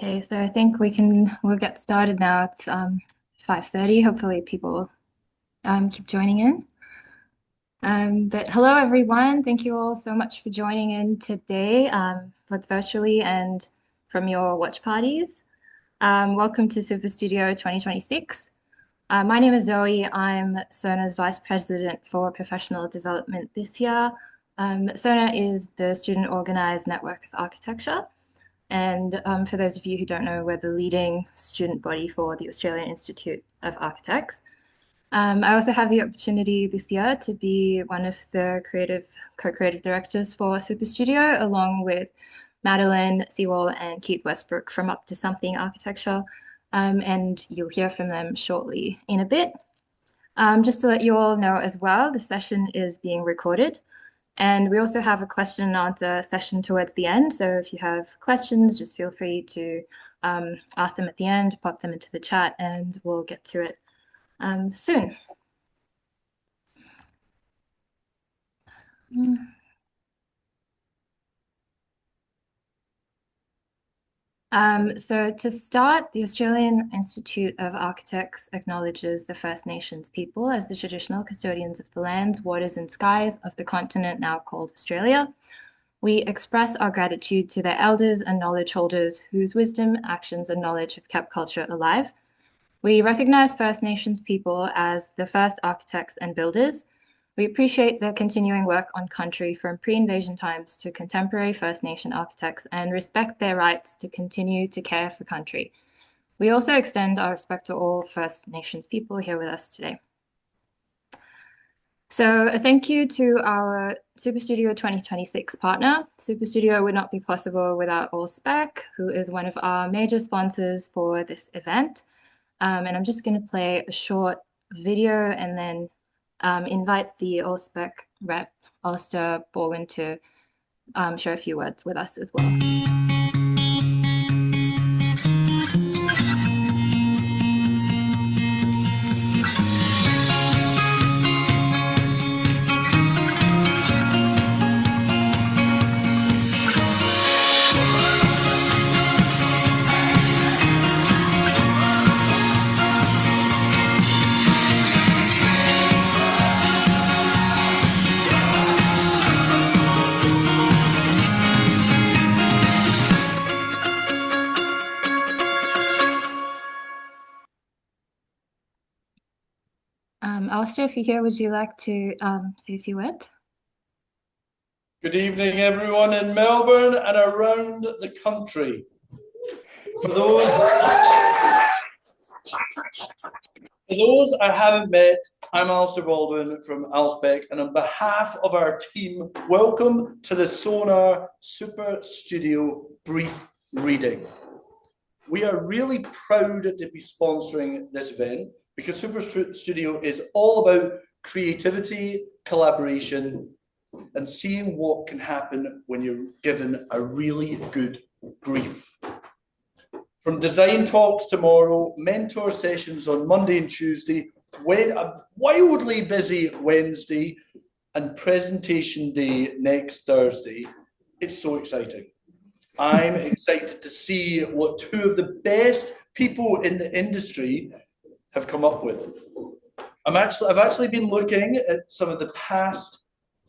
Okay, so I think we'll get started now. It's 5:30. Hopefully people keep joining in. But hello everyone. Thank you all so much for joining in today, both virtually and from your watch parties. Welcome to SuperStudio 2026. My name is Zoe. I'm CERNA's Vice President for Professional Development this year. CERNA is the student organized network of architecture. And for those of you who don't know, we're the leading student body for the Australian Institute of Architects. I also have the opportunity this year to be one of the co-creative directors for SuperStudio, along with Madeline, Sewall, and Keith Westbrook from Up to Something Architecture. And you'll hear from them shortly in a bit. Just to let you all know as well, the session is being recorded. And we also have a question and answer session towards the end. So if you have questions, just feel free to ask them at the end, pop them into the chat, and we'll get to it soon. So to start, the Australian Institute of Architects acknowledges the First Nations people as the traditional custodians of the lands, waters, and skies of the continent now called Australia. We express our gratitude to their elders and knowledge holders whose wisdom, actions, and knowledge have kept culture alive. We recognize First Nations people as the first architects and builders. We appreciate their continuing work on country from pre-invasion times to contemporary First Nation architects and respect their rights to continue to care for country. We also extend our respect to all First Nations people here with us today. So a thank you to our SuperStudio 2026 partner. SuperStudio would not be possible without Allspec, who is one of our major sponsors for this event. And I'm just going to play a short video and then invite the Allspec rep, Alistair Baldwin, to share a few words with us as well. Alistair, if you're here, would you like to say a few words? Good evening, everyone in Melbourne and around the country. For those I haven't met, I'm Alistair Baldwin from Allspec, and on behalf of our team, welcome to the Sonar SuperStudio brief reading. We are really proud to be sponsoring this event because SuperStudio is all about creativity, collaboration, and seeing what can happen when you're given a really good brief. From design talks tomorrow, mentor sessions on Monday and Tuesday, a wildly busy Wednesday, and presentation day next Thursday. It's so exciting. I'm excited to see what two of the best people in the industry have come up with. I've actually been looking at some of the past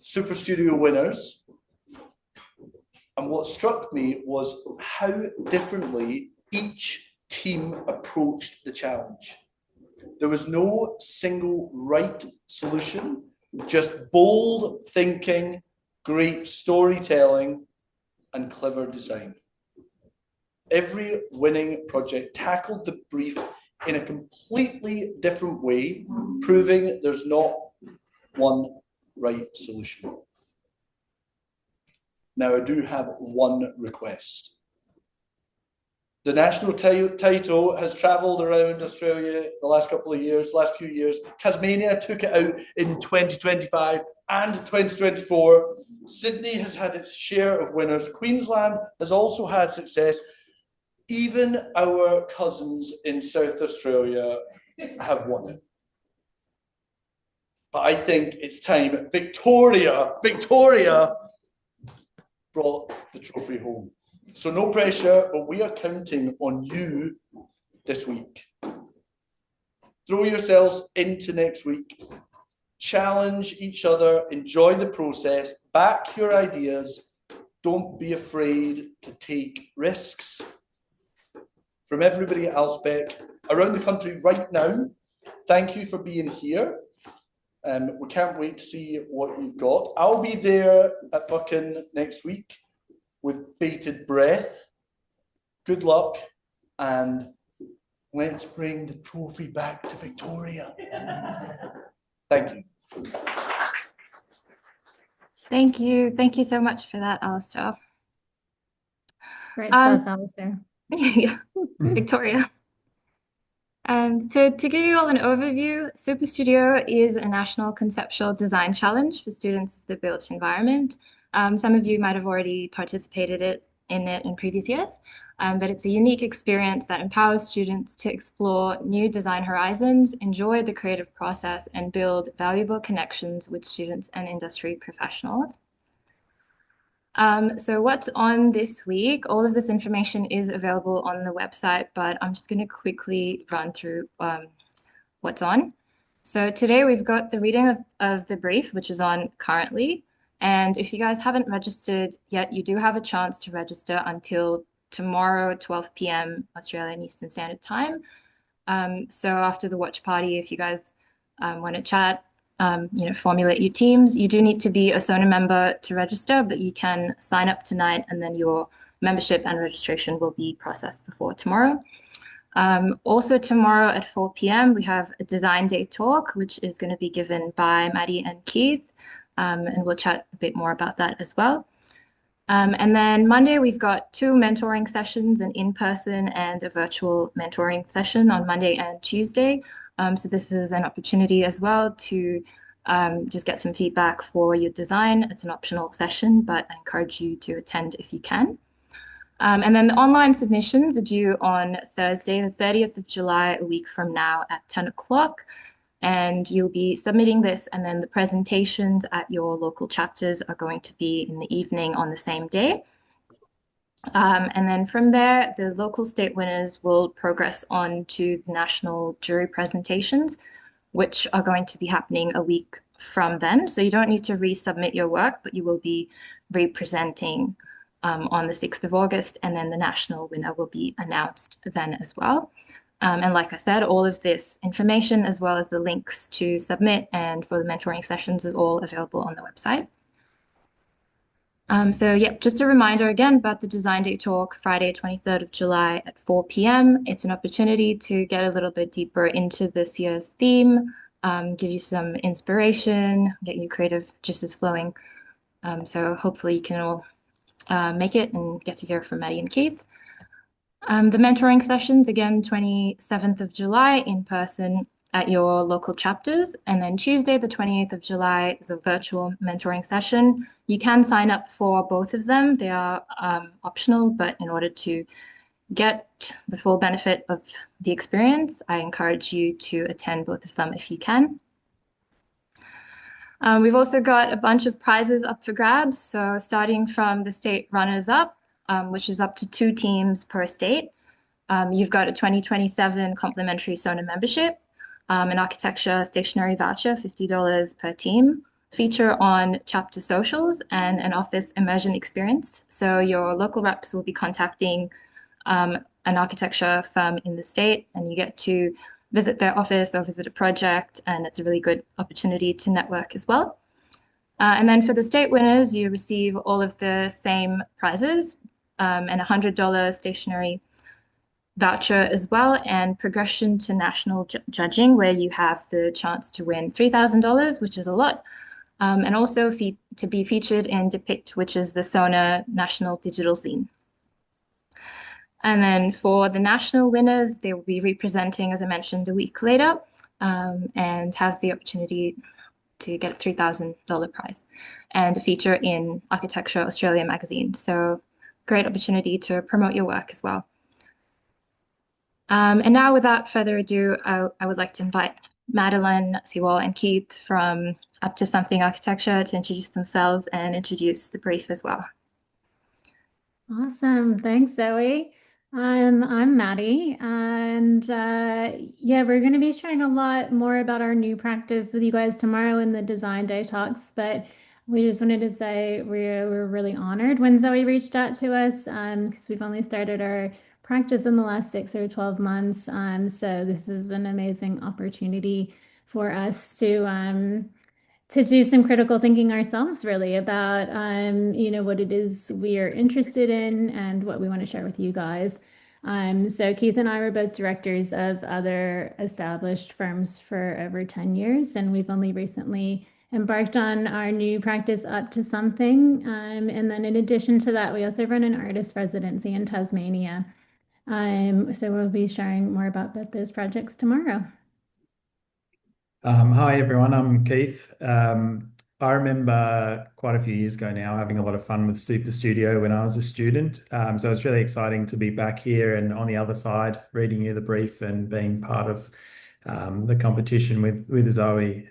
SuperStudio winners, and what struck me was how differently each team approached the challenge. There was no single right solution, just bold thinking, great storytelling, and clever design. Every winning project tackled the brief in a completely different way, proving there's not one right solution. Now, I do have one request. The national title has travelled around Australia the last few years. Tasmania took it out in 2025 and 2024. Sydney has had its share of winners. Queensland has also had success. Even our cousins in South Australia have won it. But I think it's time Victoria brought the trophy home. So no pressure, but we are counting on you this week. Throw yourselves into next week. Challenge each other, enjoy the process, back your ideas. Don't be afraid to take risks. From everybody at Alspec around the country right now, thank you for being here. We can't wait to see what you've got. I'll be there at Buchan next week with bated breath. Good luck, and let's bring the trophy back to Victoria. Thank you. Thank you. Thank you so much for that, Alistair. Great stuff, Alistair. Yeah, Victoria. So to give you all an overview, SuperStudio is a national conceptual design challenge for students of the built environment. Some of you might have already participated in it in previous years, but it's a unique experience that empowers students to explore new design horizons, enjoy the creative process, and build valuable connections with students and industry professionals. So what's on this week? All of this information is available on the website, but I'm just going to quickly run through what's on. So today we've got the reading of the brief, which is on currently. And if you guys haven't registered yet, you do have a chance to register until tomorrow, 12 p.m. Australian Eastern Standard Time. So after the watch party, if you guys want to chat, formulate your teams. You do need to be a SONA member to register, but you can sign up tonight and then your membership and registration will be processed before tomorrow. Also tomorrow at 4 p.m. we have a design day talk, which is going to be given by Maddie and Keith, and we'll chat a bit more about that as well. And then Monday we've got 2 mentoring sessions, an in-person and a virtual mentoring session on Monday and Tuesday. So this is an opportunity as well to just get some feedback for your design. It's an optional session, but I encourage you to attend if you can. And then the online submissions are due on Thursday, the 30th of July, a week from now at 10 o'clock. And you'll be submitting this, and then the presentations at your local chapters are going to be in the evening on the same day. And then from there, the local state winners will progress on to the national jury presentations, which are going to be happening a week from then. So you don't need to resubmit your work, but you will be representing on the 6th of August, and then the national winner will be announced then as well. And like I said, all of this information, as well as the links to submit and for the mentoring sessions, is all available on the website. So yeah, just a reminder again about the Design Day talk, Friday, 23rd of July at 4 p.m. It's an opportunity to get a little bit deeper into this year's theme, give you some inspiration, get your creative juices flowing. So hopefully you can all make it and get to hear from Maddie and Keith. The mentoring sessions, again, 27th of July in person at your local chapters. And then Tuesday, the 28th of July is a virtual mentoring session. You can sign up for both of them. They are optional, but in order to get the full benefit of the experience, I encourage you to attend both of them if you can. We've also got a bunch of prizes up for grabs. So starting from the state runners-up, which is up to 2 teams per state. You've got a 2027 complimentary SONA membership, an architecture stationery voucher, $50 per team, feature on chapter socials, and an office immersion experience. So your local reps will be contacting an architecture firm in the state, and you get to visit their office or visit a project, and it's a really good opportunity to network as well. And then for the state winners, you receive all of the same prizes, and a $100 stationery voucher as well, and progression to national judging, where you have the chance to win $3,000, which is a lot, and also to be featured in Depict, which is the SONA National Digital Scene. And then for the national winners, they will be representing, as I mentioned, a week later, and have the opportunity to get a $3,000 prize and a feature in Architecture Australia magazine. So great opportunity to promote your work as well. And now, without further ado, I would like to invite Madeline, Sewall, and Keith from Up to Something Architecture to introduce themselves and introduce the brief as well. Awesome. Thanks, Zoe. I'm Maddie, and yeah, we're going to be sharing a lot more about our new practice with you guys tomorrow in the design day talks. But we just wanted to say we're really honored when Zoe reached out to us because we've only started our practice in the last 6 or 12 months. So this is an amazing opportunity for us to do some critical thinking ourselves really about what it is we are interested in and what we want to share with you guys. So Keith and I were both directors of other established firms for over 10 years, and we've only recently embarked on our new practice up to something. And then in addition to that, we also run an artist residency in Tasmania. So we'll be sharing more about both those projects tomorrow. Hi everyone, I'm Keith. I remember quite a few years ago now having a lot of fun with SuperStudio when I was a student. So it's really exciting to be back here and on the other side, reading you the brief and being part of the competition with Zoe.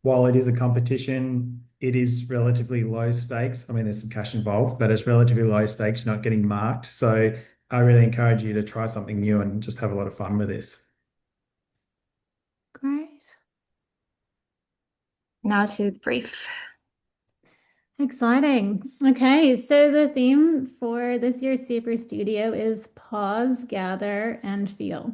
While it is a competition, it is relatively low stakes. I mean, there's some cash involved, but it's relatively low stakes. You're not getting marked. So I really encourage you to try something new and just have a lot of fun with this. Great. Now to the brief. Exciting. Okay, so the theme for this year's Super Studio is pause, gather, and feel.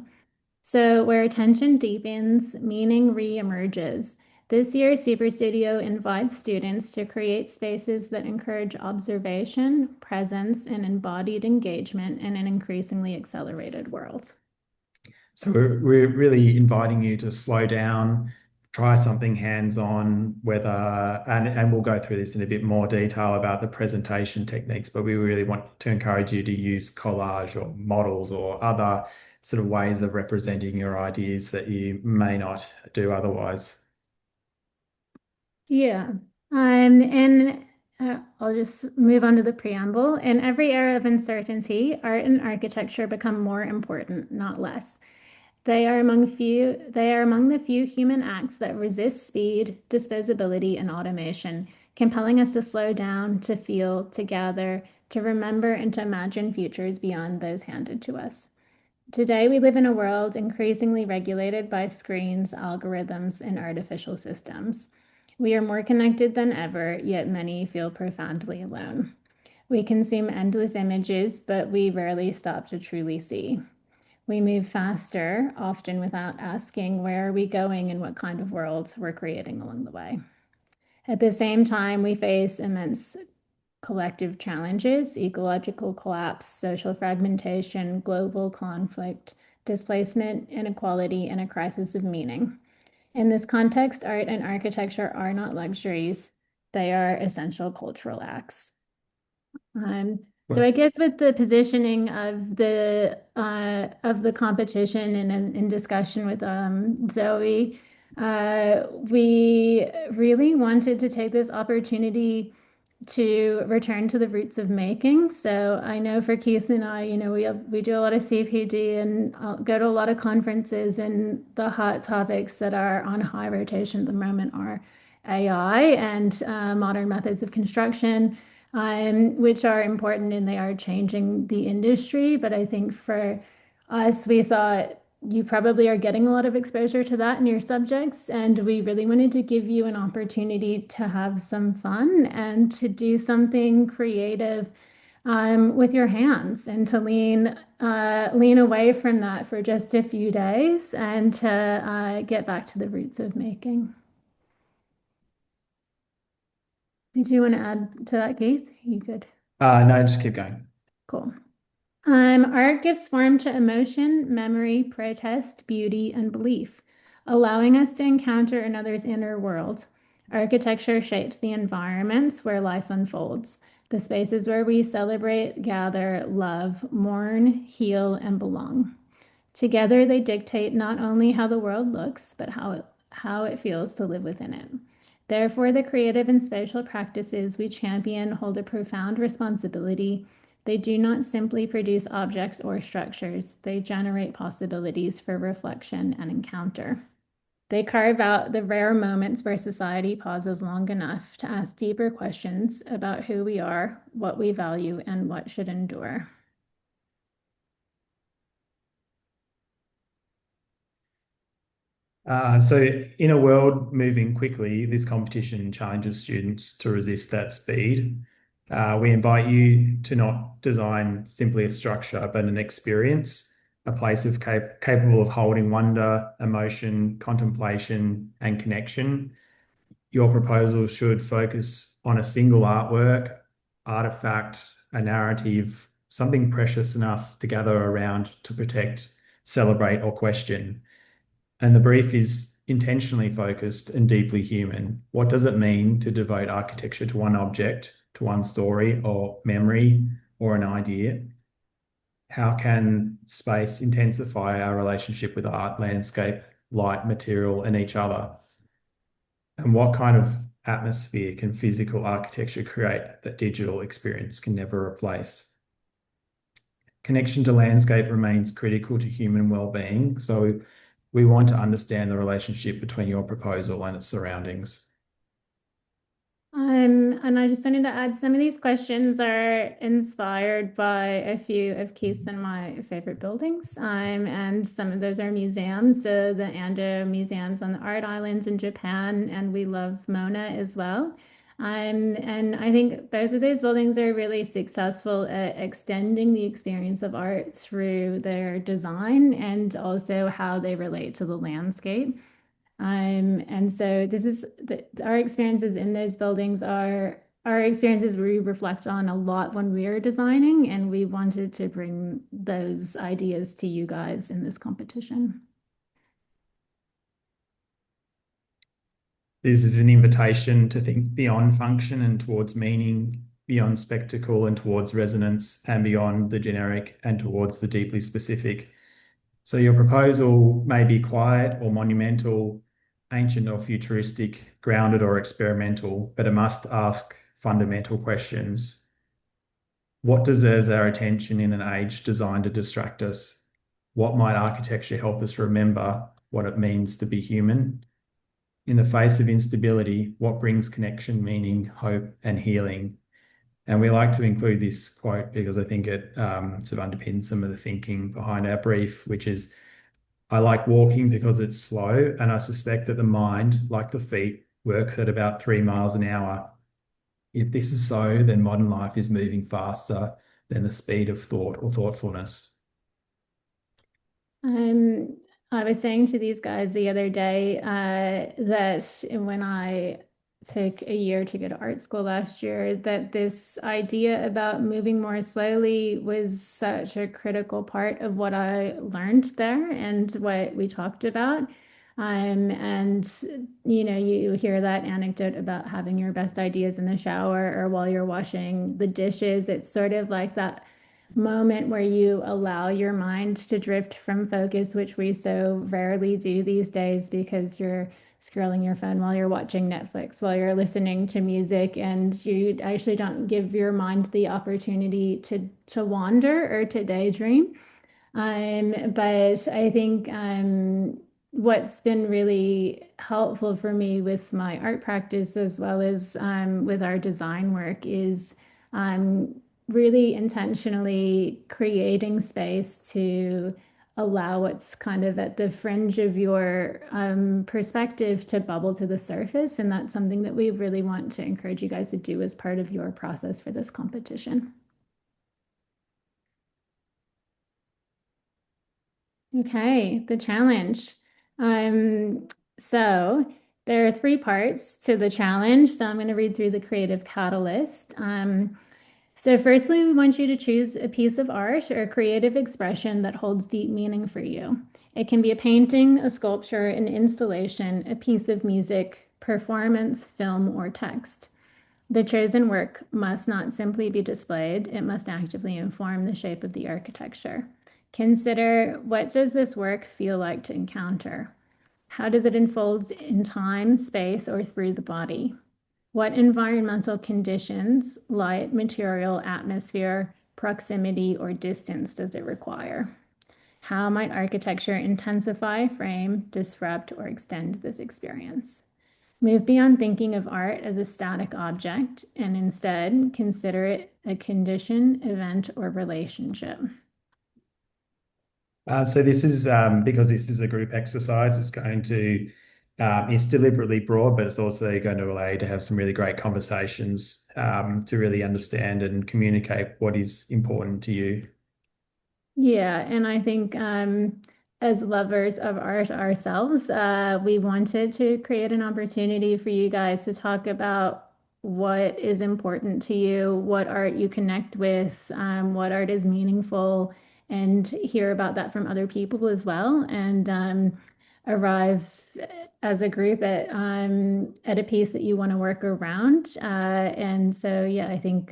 So where attention deepens, meaning re-emerges. This year's Super Studio invites students to create spaces that encourage observation, presence, and embodied engagement in an increasingly accelerated world. So we're really inviting you to slow down, try something hands-on, and we'll go through this in a bit more detail about the presentation techniques, but we really want to encourage you to use collage or models or other sort of ways of representing your ideas that you may not do otherwise. Yeah. And I'll just move on to the preamble. In every era of uncertainty, art and architecture become more important, not less. They are among the few human acts that resist speed, disposability, and automation, compelling us to slow down, to feel, to gather, to remember, and to imagine futures beyond those handed to us. Today, we live in a world increasingly regulated by screens, algorithms, and artificial systems. We are more connected than ever, yet many feel profoundly alone. We consume endless images, but we rarely stop to truly see. We move faster, often without asking where are we going and what kind of world we're creating along the way. At the same time, we face immense collective challenges, ecological collapse, social fragmentation, global conflict, displacement, inequality, and a crisis of meaning. In this context, art and architecture are not luxuries, they are essential cultural acts. So I guess with the positioning of the competition and in discussion with Zoe, we really wanted to take this opportunity to return to the roots of making. So I know for Keith and I, we do a lot of CPD and go to a lot of conferences, and the hot topics that are on high rotation at the moment are AI and modern methods of construction, which are important and they are changing the industry. But I think for us, we thought you probably are getting a lot of exposure to that in your subjects, and we really wanted to give you an opportunity to have some fun and to do something creative with your hands, and to lean away from that for just a few days and to get back to the roots of making. Did you want to add to that, Keith? You good? No, just keep going. Cool. Art gives form to emotion, memory, protest, beauty, and belief, allowing us to encounter another's inner world. Architecture shapes the environments where life unfolds, the spaces where we celebrate, gather, love, mourn, heal, and belong. Together, they dictate not only how the world looks, but how it feels to live within it. Therefore, the creative and spatial practices we champion hold a profound responsibility. They do not simply produce objects or structures, they generate possibilities for reflection and encounter. They carve out the rare moments where society pauses long enough to ask deeper questions about who we are, what we value, and what should endure. So in a world moving quickly, this competition challenges students to resist that speed. We invite you to not design simply a structure, but an experience, a place of capable of holding wonder, emotion, contemplation, and connection. Your proposal should focus on a single artwork, artifact, a narrative, something precious enough to gather around to protect, celebrate, or question. And the brief is intentionally focused and deeply human. What does it mean to devote architecture to one object, to one story or memory or an idea? How can space intensify our relationship with art, landscape, light, material, and each other? And what kind of atmosphere can physical architecture create that digital experience can never replace? Connection to landscape remains critical to human well-being, so we want to understand the relationship between your proposal and its surroundings. And I just wanted to add some of these questions are inspired by a few of Keith's and my favorite buildings. And some of those are museums. So the Ando museums on the art islands in Japan, and we love Mona as well. And I think both of those buildings are really successful at extending the experience of art through their design and also how they relate to the landscape. And so this is our experiences in those buildings are our experiences we reflect on a lot when we are designing, and we wanted to bring those ideas to you guys in this competition. This is an invitation to think beyond function and towards meaning, beyond spectacle and towards resonance, and beyond the generic and towards the deeply specific. So your proposal may be quiet or monumental, ancient or futuristic, grounded or experimental, but it must ask fundamental questions. What deserves our attention in an age designed to distract us? What might architecture help us remember what it means to be human? In the face of instability, what brings connection, meaning, hope, and healing? And we like to include this quote because I think it sort of underpins some of the thinking behind our brief, which is, I like walking because it's slow, and I suspect that the mind, like the feet, works at about 3 miles an hour. If this is so, then modern life is moving faster than the speed of thought or thoughtfulness. Um, I was saying to these guys the other day that when I took a year to go to art school last year, that this idea about moving more slowly was such a critical part of what I learned there and what we talked about. And you hear that anecdote about having your best ideas in the shower or while you're washing the dishes. It's sort of like that moment where you allow your mind to drift from focus, which we so rarely do these days because you're scrolling your phone while you're watching Netflix, while you're listening to music, and you actually don't give your mind the opportunity to wander or to daydream. But I think what's been really helpful for me with my art practice as well as with our design work is um, really intentionally creating space to allow what's kind of at the fringe of your perspective to bubble to the surface. And that's something that we really want to encourage you guys to do as part of your process for this competition. Okay, the challenge. Um, so there are three parts to the challenge. So I'm going to read through the creative catalyst. So firstly, we want you to choose a piece of art or a creative expression that holds deep meaning for you. It can be a painting, a sculpture, an installation, a piece of music, performance, film, or text. The chosen work must not simply be displayed, it must actively inform the shape of the architecture. Consider, what does this work feel like to encounter? How does it unfold in time, space, or through the body? What environmental conditions, light, material, atmosphere, proximity, or distance does it require? How might architecture intensify, frame, disrupt, or extend this experience? Move beyond thinking of art as a static object and instead consider it a condition, event, or relationship. So this is because this is a group exercise, it's going to it's deliberately broad, but it's also going to allow you to have some really great conversations to really understand and communicate what is important to you. Yeah, and I think as lovers of art ourselves, we wanted to create an opportunity for you guys to talk about what is important to you, what art you connect with, what art is meaningful, and hear about that from other people as well, and arrive as a group at a piece that you want to work around. And so, yeah, I think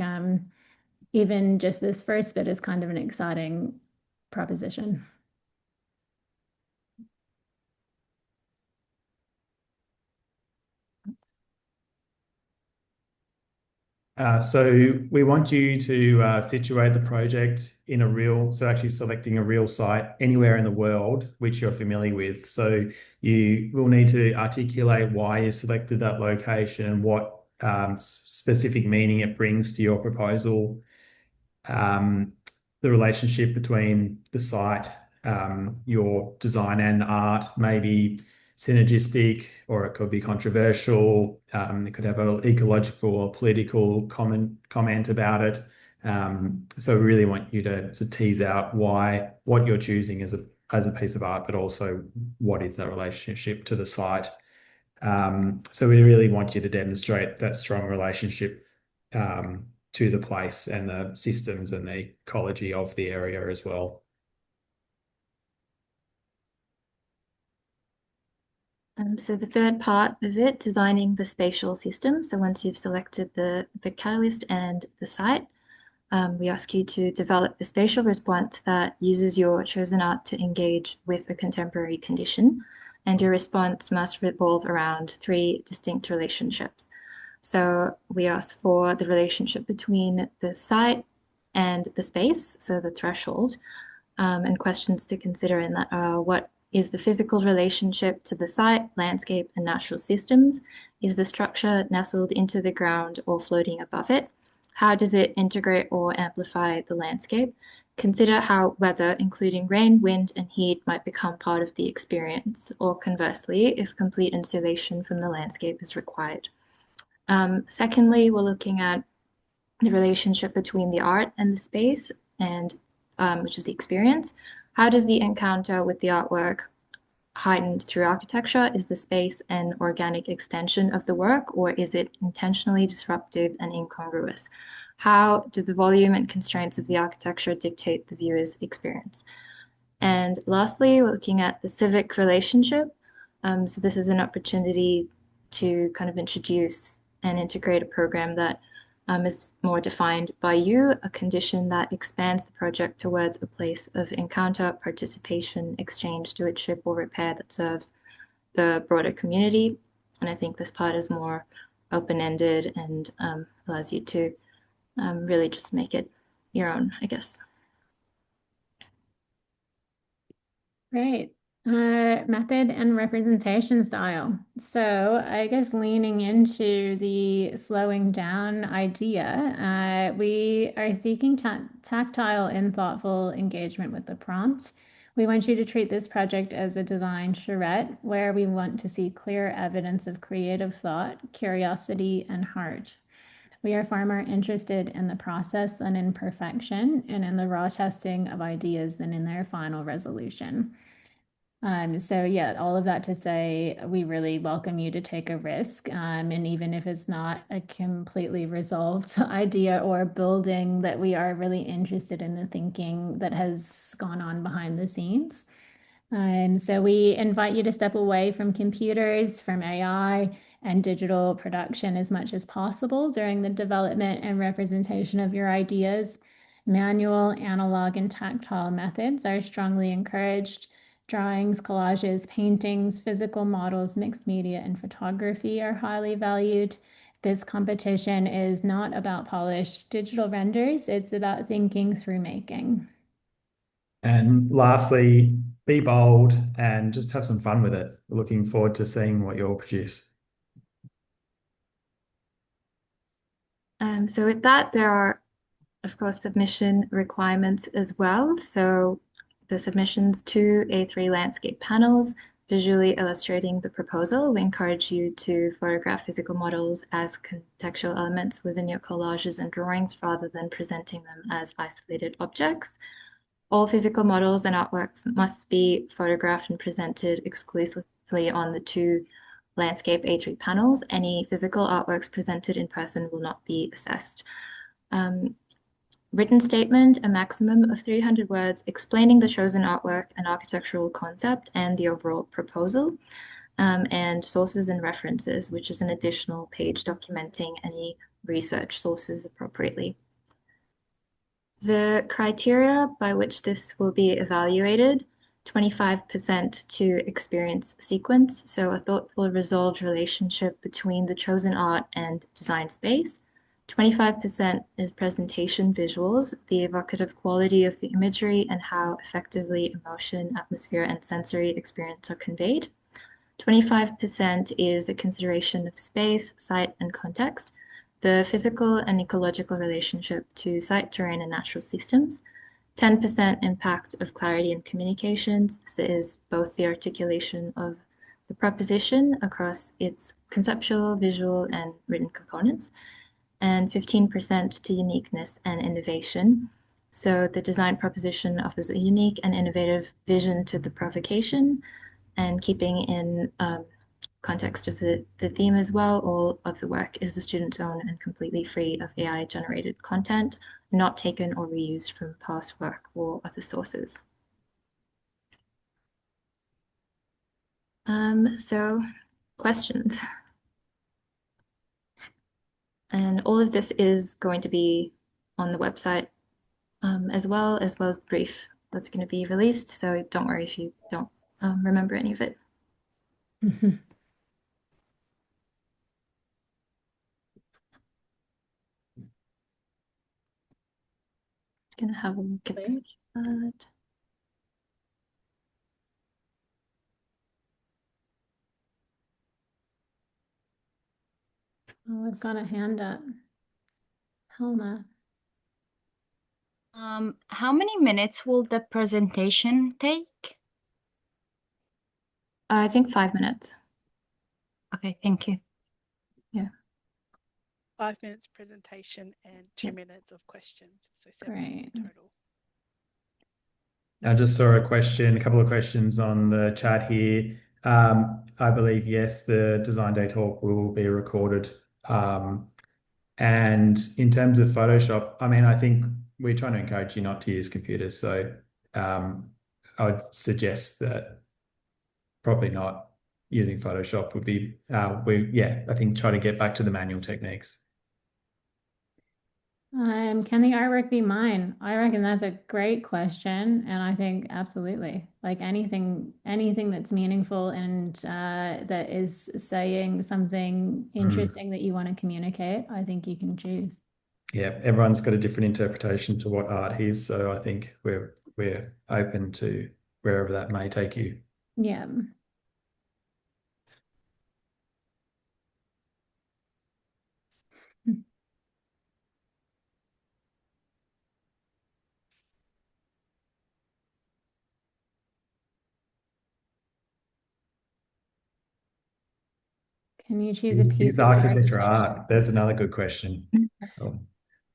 even just this first bit is kind of an exciting proposition. So we want you to situate the project in a real, so actually selecting a real site anywhere in the world which you're familiar with. So you will need to articulate why you selected that location and what specific meaning it brings to your proposal. The relationship between the site, your design and art, maybe synergistic, or it could be controversial. It could have an ecological or political comment about it. So we really want you to tease out why what you're choosing as a piece of art, but also what is the relationship to the site. So we really want you to demonstrate that strong relationship to the place and the systems and the ecology of the area as well. So the third part of it, designing the spatial system. So once you've selected the catalyst and the site, we ask you to develop a spatial response that uses your chosen art to engage with a contemporary condition. And your response must revolve around three distinct relationships. So we ask for the relationship between the site and the space, so the threshold, and questions to consider in that are what is the physical relationship to the site, landscape, and natural systems? Is the structure nestled into the ground or floating above it? How does it integrate or amplify the landscape? Consider how weather, including rain, wind, and heat, might become part of the experience, or conversely, if complete insulation from the landscape is required. Secondly, we're looking at the relationship between the art and the space, and which is the experience. How does the encounter with the artwork heightened through architecture? Is the space an organic extension of the work, or is it intentionally disruptive and incongruous? How do the volume and constraints of the architecture dictate the viewer's experience? And lastly, we're looking at the civic relationship. So this is an opportunity to kind of introduce and integrate a program that is more defined by you, a condition that expands the project towards a place of encounter, participation, exchange, stewardship, or repair that serves the broader community. And I think this part is more open-ended and allows you to really just make it your own, I guess. Right. Method and representation style. So I guess leaning into the slowing down idea, we are seeking tactile and thoughtful engagement with the prompt. We want you to treat this project as a design charrette where we want to see clear evidence of creative thought, curiosity, and heart. We are far more interested in the process than in perfection, and in the raw testing of ideas than in their final resolution. So yeah, all of that to say, we really welcome you to take a risk. And even if it's not a completely resolved idea or building, that we are really interested in the thinking that has gone on behind the scenes. So we invite you to step away from computers, from AI, and digital production as much as possible during the development and representation of your ideas. Manual, analog, and tactile methods are strongly encouraged. Drawings, collages, paintings, physical models, mixed media, and photography are highly valued. This competition is not about polished digital renders, it's about thinking through making. And lastly, be bold and just have some fun with it. Looking forward to seeing what you'll produce. So with that, there are, of course, submission requirements as well. So the submissions to A3 landscape panels, visually illustrating the proposal. We encourage you to photograph physical models as contextual elements within your collages and drawings rather than presenting them as isolated objects. All physical models and artworks must be photographed and presented exclusively on the two landscape A3 panels. Any physical artworks presented in person will not be assessed. Written statement, a maximum of 300 words explaining the chosen artwork and architectural concept and the overall proposal, and sources and references, which is an additional page documenting any research sources appropriately. The criteria by which this will be evaluated, 25% to experience sequence, so a thoughtful, resolved relationship between the chosen art and design space. 25% is presentation visuals, the evocative quality of the imagery and how effectively emotion, atmosphere, and sensory experience are conveyed. 25% is the consideration of space, site, and context, the physical and ecological relationship to site, terrain, and natural systems. 10% impact of clarity and communications. This is both the articulation of the proposition across its conceptual, visual, and written components. And 15% to uniqueness and innovation. So the design proposition offers a unique and innovative vision to the provocation, and keeping in context of the theme as well, all of the work is the student's own and completely free of AI generated content, not taken or reused from past work or other sources. So questions. And all of this is going to be on the website as well as the brief that's going to be released. So don't worry if you don't remember any of it. Just going to have a look at the chat. Oh, I've got a hand up. Helma. How many minutes will the presentation take? I think 5 minutes. Okay, thank you. Yeah. 5 minutes presentation and 2 minutes of questions. So 7 minutes total. I just saw a couple of questions on the chat here. I believe, yes, the Design Day talk will be recorded. And in terms of Photoshop, I mean, I think we're trying to encourage you not to use computers. So I would suggest that probably not using Photoshop would be, I think try to get back to the manual techniques. Can the artwork be mine? I reckon that's a great question, and I think absolutely. Like anything that's meaningful and that is saying something interesting that you want to communicate, I think you can choose. Yeah, everyone's got a different interpretation to what art is, so I think we're open to wherever that may take you. Yeah. Can you choose a piece Is of architecture art? There's another good question. I'm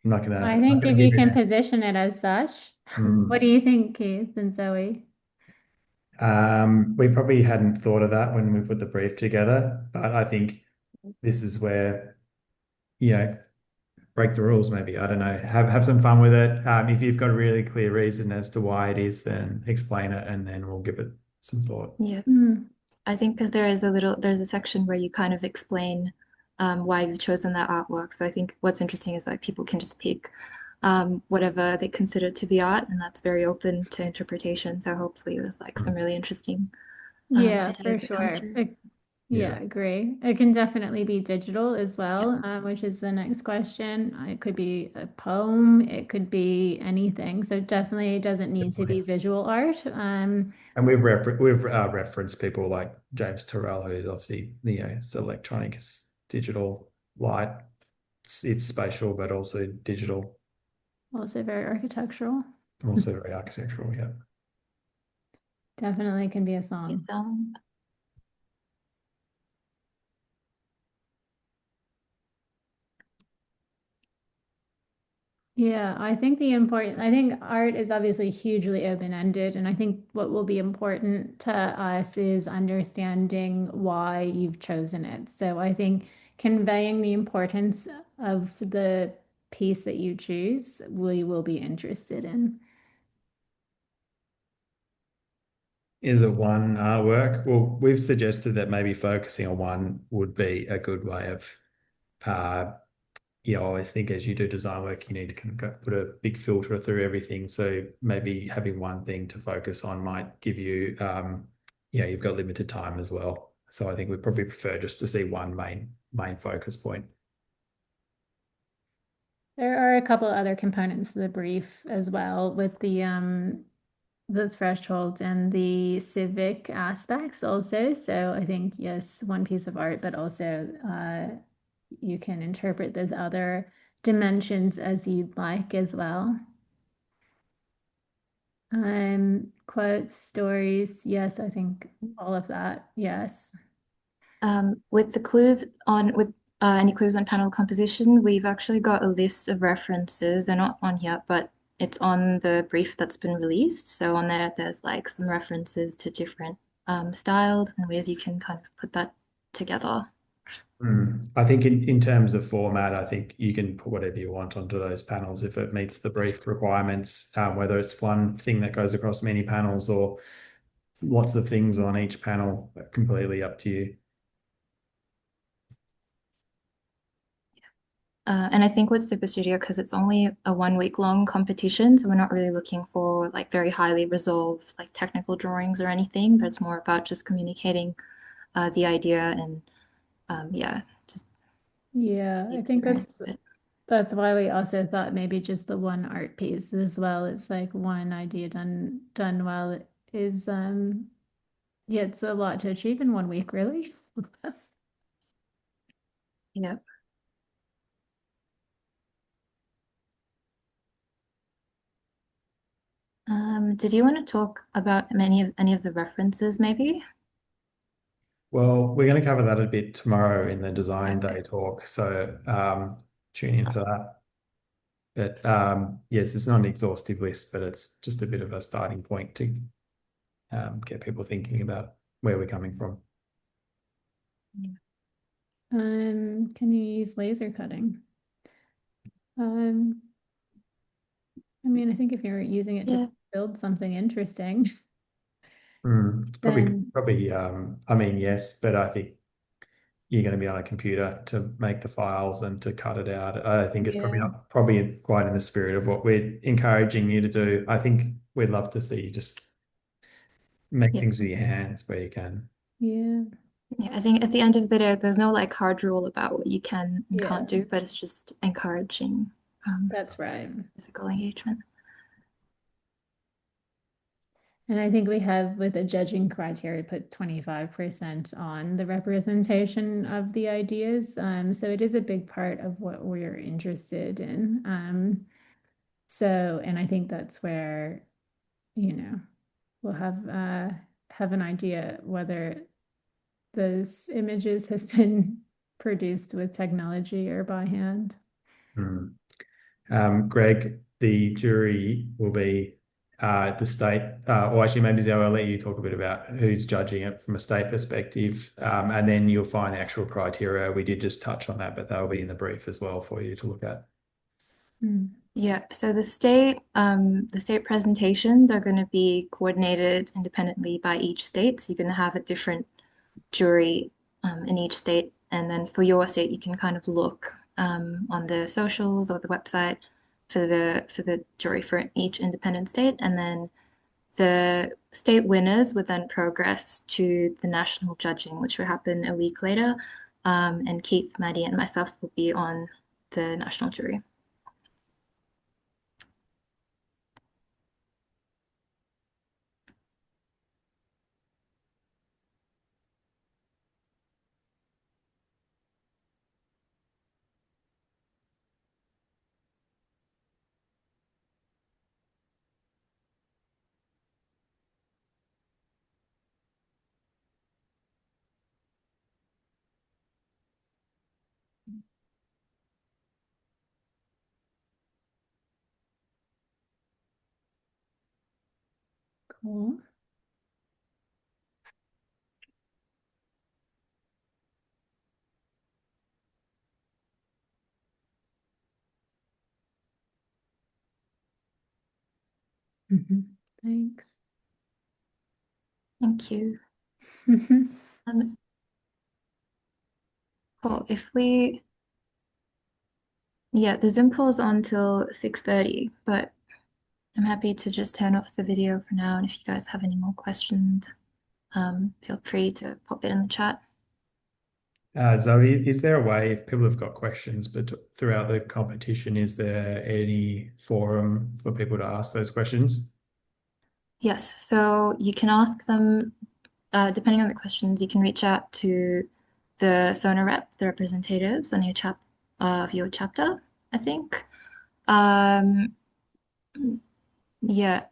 not gonna. I think if you can position it as such. What do you think, Keith and Zoe? We probably hadn't thought of that when we put the brief together, but I think this is where, break the rules maybe. I don't know. Have some fun with it. If you've got a really clear reason as to why it is, then explain it and then we'll give it some thought. Yeah. I think because there's a section where you kind of explain why you've chosen that artwork. So I think what's interesting is like people can just pick whatever they consider to be art, and that's very open to interpretation. So hopefully there's like some really interesting Yeah, for ideas that come sure. through. Yeah, Yeah. agree. It can definitely be digital as well, which is the next question. It could be a poem, it could be anything. So definitely it doesn't need to be Definitely. visual art. And we've referenced people like James Turrell, who's obviously, it's electronic, it's digital light, it's spatial, but also digital, Also very architectural. also very architectural. Yeah. Definitely can be a Yes, song. Yeah, I think I think art is obviously hugely open-ended, and I think what will be important to us is understanding why you've chosen it. So I think conveying the importance of the piece that you choose, we will be interested in. Is it one artwork? Well, we've suggested that maybe focusing on one would be a good way of, uh, I always think as you do design work, you need to kind of put a big filter through everything. So maybe having one thing to focus on might give you, you've got limited time as well. So I think we probably prefer just to see one main focus point. There are a couple other components to the brief as well with the threshold and the civic aspects also. So I think, yes, one piece of art, but also you can interpret those other dimensions as you'd like as well. Quotes, stories, yes, I think all of that, yes. With the clues on with any clues on panel composition, we've actually got a list of references. They're not on here, but it's on the brief that's been released. So on there, there's like some references to different styles and ways you can kind of put that together. I think in terms of format, I think you can put whatever you want onto those panels if it meets the brief requirements, whether it's one thing that goes across many panels or lots of things on each panel, completely up to you. And I think with SuperStudio, because it's only a 1 week long competition, so we're not really looking for like very highly resolved like technical drawings or anything, but it's more about just communicating the idea and yeah, just Yeah, the I think experience of it. that's why we also thought maybe just the one art piece as well. It's like one idea done well. It is yeah, it's a lot to achieve in 1 week, really. Yeah. Did you want to talk about any of the references maybe? Well, we're going to cover that a bit tomorrow in the design Okay. day talk. So tune in for that. But yes, it's not an exhaustive list, but it's just a bit of a starting point to get people thinking about where we're coming from. Can you use laser cutting? Um, I mean, I think if you're using it to Yeah. build something interesting, Probably, then probably. I mean, yes, but I think you're going to be on a computer to make the files and to cut it out. I think it's probably yeah, not probably quite in the spirit of what we're encouraging you to do. I think we'd love to see you just make Yeah. things with your hands where you can. yeah, Yeah, I think at the end of the day, there's no like hard rule about what you can and yeah, can't do, but it's just encouraging that's right. physical engagement. And I think we have with the judging criteria put 25% on the representation of the ideas. So it is a big part of what we're interested in. And I think that's where, you know, we'll have an idea whether those images have been produced with technology or by hand. Mm. Greg, the jury will be the state, or actually maybe Zoe, I'll let you talk a bit about who's judging it from a state perspective, and then you'll find the actual criteria. We did just touch on that, but they'll be in the brief as well for you to look at. Yeah, so the state presentations are going to be coordinated independently by each state. So you're going to have a different jury in each state, and then for your state, you can kind of look on the socials or the website for the jury for each independent state, and then the state winners would then progress to the national judging, which would happen a week later. And Keith, Maddie, and myself will be on the national jury. Cool. Thanks. Thank you. Cool. Yeah, the Zoom call is on till 6:30, but I'm happy to just turn off the video for now. And if you guys have any more questions, feel free to pop it in the chat. Zoe, is there a way, if people have got questions, but throughout the competition, is there any forum for people to ask those questions? Yes, so you can ask them, depending on the questions, you can reach out to the SONA rep, the representatives on of your chapter, I think. Yeah,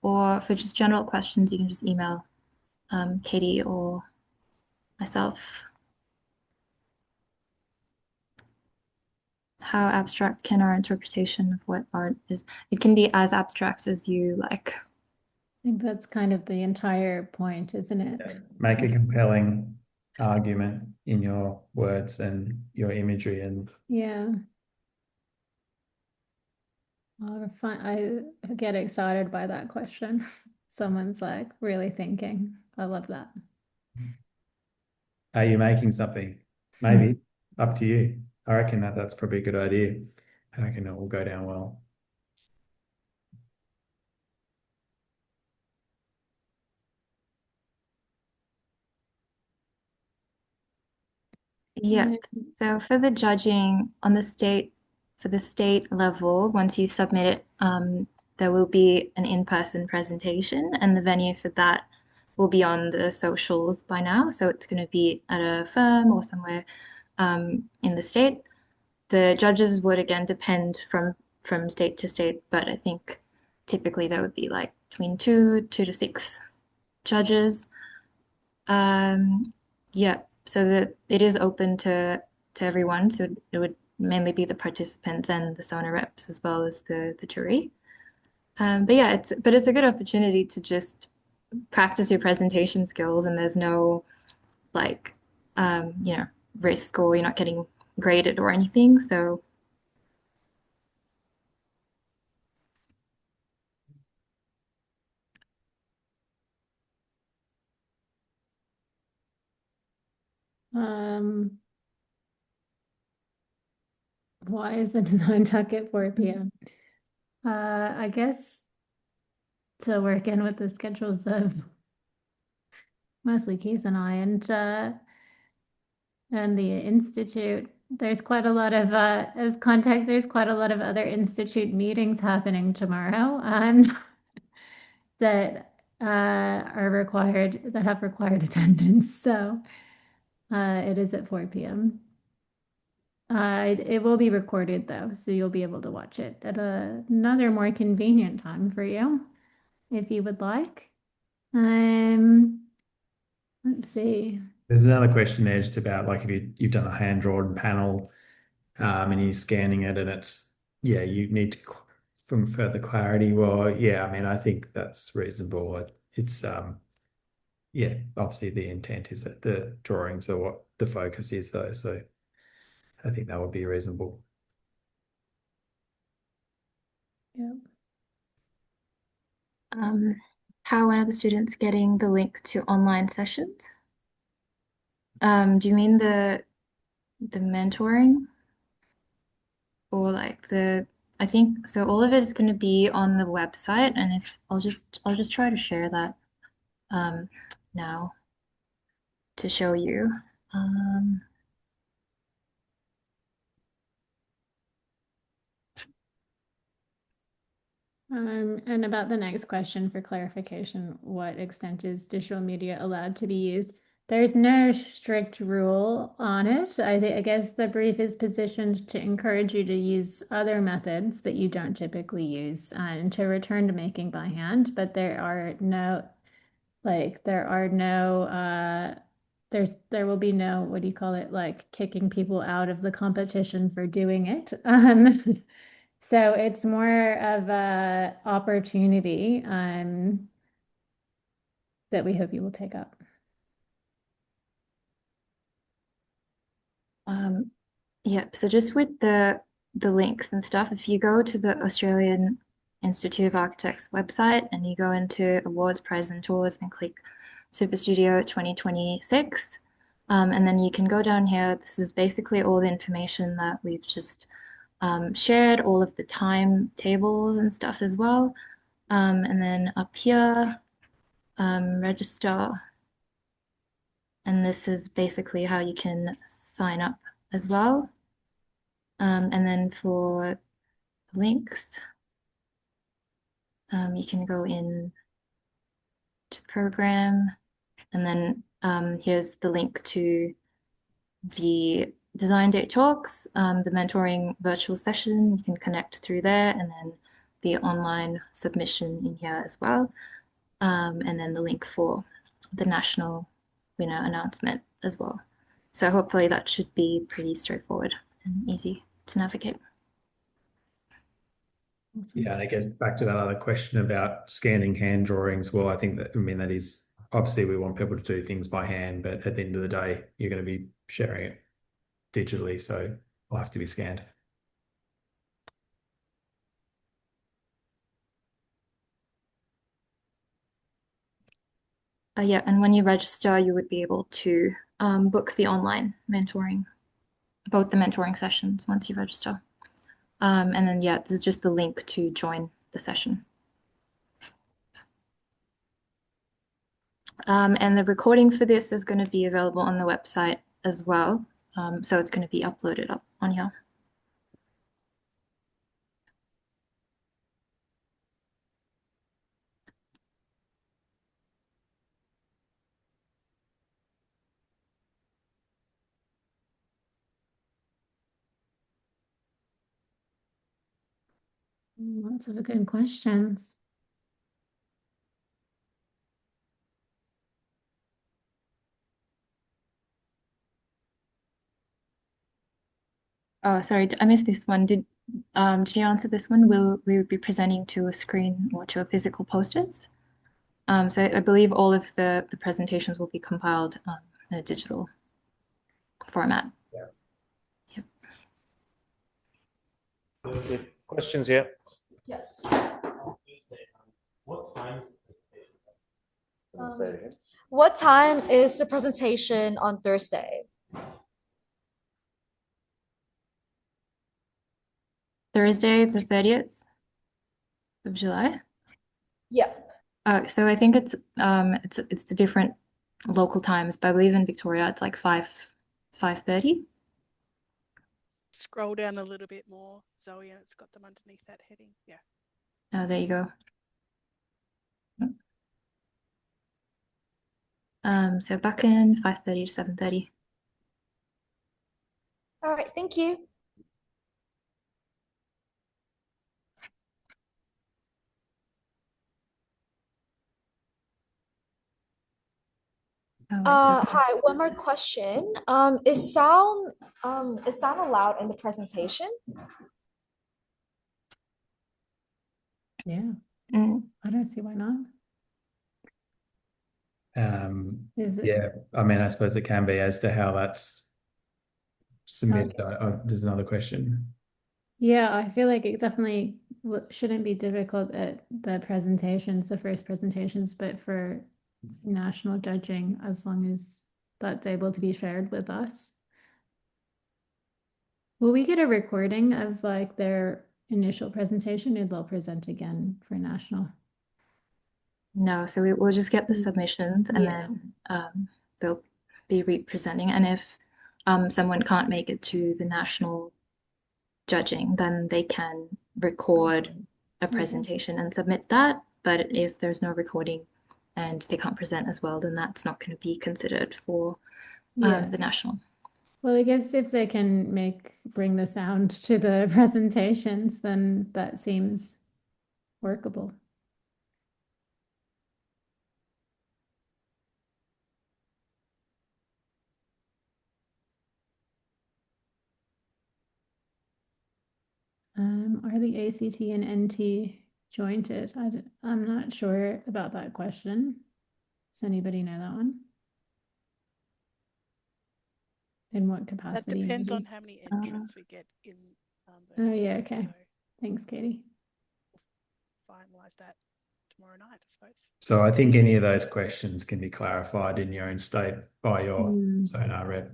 or for just general questions, you can just email Katie or myself. How abstract can our interpretation of what art is? It can be as abstract as you like. I think that's kind of the entire point, isn't it? Make a compelling argument in your words and your imagery. And Yeah. A lot of fun. I get excited by that question. Someone's like really thinking. I love that. are you making something? Maybe. Up to you. I reckon that's probably a good idea. I reckon it will go down well. Yep. So for the judging on for the state level, once you submit it, there will be an in-person presentation, and the venue for that will be on the socials by now. So it's going to be at a firm or somewhere in the state. The judges would again depend from state to state, but I think typically there would be like between two to six judges. Yeah, so that it is open to everyone. So it would mainly be the participants and the sauna reps as well as the jury. But yeah, it's a good opportunity to just practice your presentation skills, and there's no like you know, risk or you're not getting graded or anything. So Why is the design talk at 4 p.m.? I guess to work in with the schedules of mostly Keith and I and the institute. There's quite a lot of as context, there's quite a lot of other institute meetings happening tomorrow that are required that have required attendance. So it is at 4 p.m. It will be recorded though, so you'll be able to watch it at another more convenient time for you if you would like. Let's see. There's another question there just about like if you've done a hand-drawn panel and you're scanning it and you need to from further clarity. Well, yeah, I mean, I think that's reasonable. It's yeah, obviously the intent is that the drawings are what the focus is though. So I think that would be reasonable. Yeah. how are the students getting the link to online sessions? Do you mean the mentoring or like I think so. All of it is going to be on the website, and if I'll just try to share that um, now to show you. Um, And about the next question for clarification, what extent is digital media allowed to be used? There's no strict rule on it. I guess the brief is positioned to encourage you to use other methods that you don't typically use and to return to making by hand, but there are no there will be no, what do you call it, like kicking people out of the competition for doing it. So it's more of a opportunity that we hope you will take up. Yep. So just with the links and stuff, if you go to the Australian Institute of Architects website and you go into awards, prizes, and tours and click SuperStudio 2026, and then you can go down here. This is basically all the information that we've just shared, all of the timetables and stuff as well. And then up here, register. And this is basically how you can sign up as well. And then for links, you can go in to program, and then here's the link to the design date talks, the mentoring virtual session. You can connect through there, and then the online submission in here as well. And then the link for the national winner announcement as well. So hopefully that should be pretty straightforward and easy to navigate. Yeah, and I guess back to that other question about scanning hand drawings. Well, I think that, I mean, that is obviously we want people to do things by hand, but at the end of the day, you're going to be sharing it digitally, so it'll have to be scanned. Yeah, and when you register, you would be able to book the online mentoring, both the mentoring sessions once you register. And then, yeah, this is just the link to join the session. And the recording for this is going to be available on the website as well. So it's going to be uploaded up on here. Lots of good questions. Oh, sorry, I missed this one. Did you answer this one? Will we be presenting to a screen or to a physical posters? So I believe all of the presentations will be compiled in a digital format. Yeah. Yep. Questions yet? Yes. What time What time is the presentation on Thursday? Thursday, the 30th of July. Yeah. So I think it's the different local times, but I believe in Victoria it's like 5:30. Scroll down a little bit more, Zoe, and it's got them underneath that heading. Yeah. Oh, there you go. So back in 5:30 to 7:30. All right. Thank you. Oh, wait, that's- Hi. One more question. Is sound allowed in the presentation? Yeah, Mm. I don't see why not. Is it? Yeah, I mean, I suppose it can be as to how that's submitted. There's another question. Yeah, I feel like it definitely shouldn't be difficult at the presentations, the first presentations, but for national judging, as long as that's able to be shared with us. Will we get a recording of like their initial presentation, or they'll present again for national? No, so we'll just get the submissions and Yeah. then they'll be representing. And if someone can't make it to the national judging, then they can record a presentation and submit that. But if there's no recording and they can't present as well, then that's not going to be considered for Yeah. the national. Well, I guess if they can bring the sound to the presentations, then that seems workable. Are the ACT and NT jointed? I'm not sure about that question. Does anybody know that one? In what That capacity? depends maybe? on how many entrants we get in. Oh, yeah, those two, okay. so Thanks, Katie. finalize that tomorrow night, I suppose. So I think any of those questions can be clarified in your own state by your SoNA rep.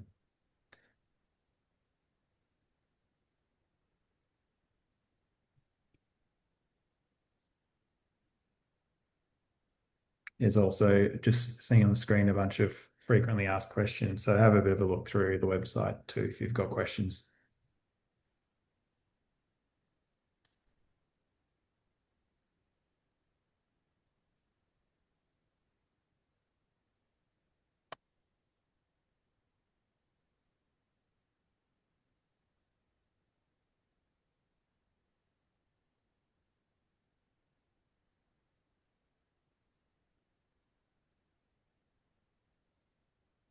There's also, just seeing on the screen, a bunch of frequently asked questions. So have a bit of a look through the website too if you've got questions.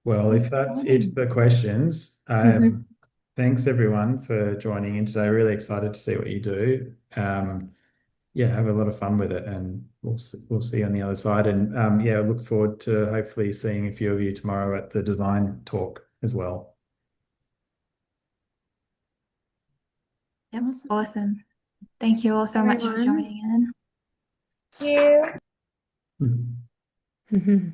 Well, if that's it for questions, thanks everyone for joining in today. Really excited to see what you do. Yeah, have a lot of fun with it, and we'll see you on the other side. And yeah, look forward to hopefully seeing a few of you tomorrow at the design talk as well. Yep, awesome. Thank you all so much for joining in. Thank you. Mhm.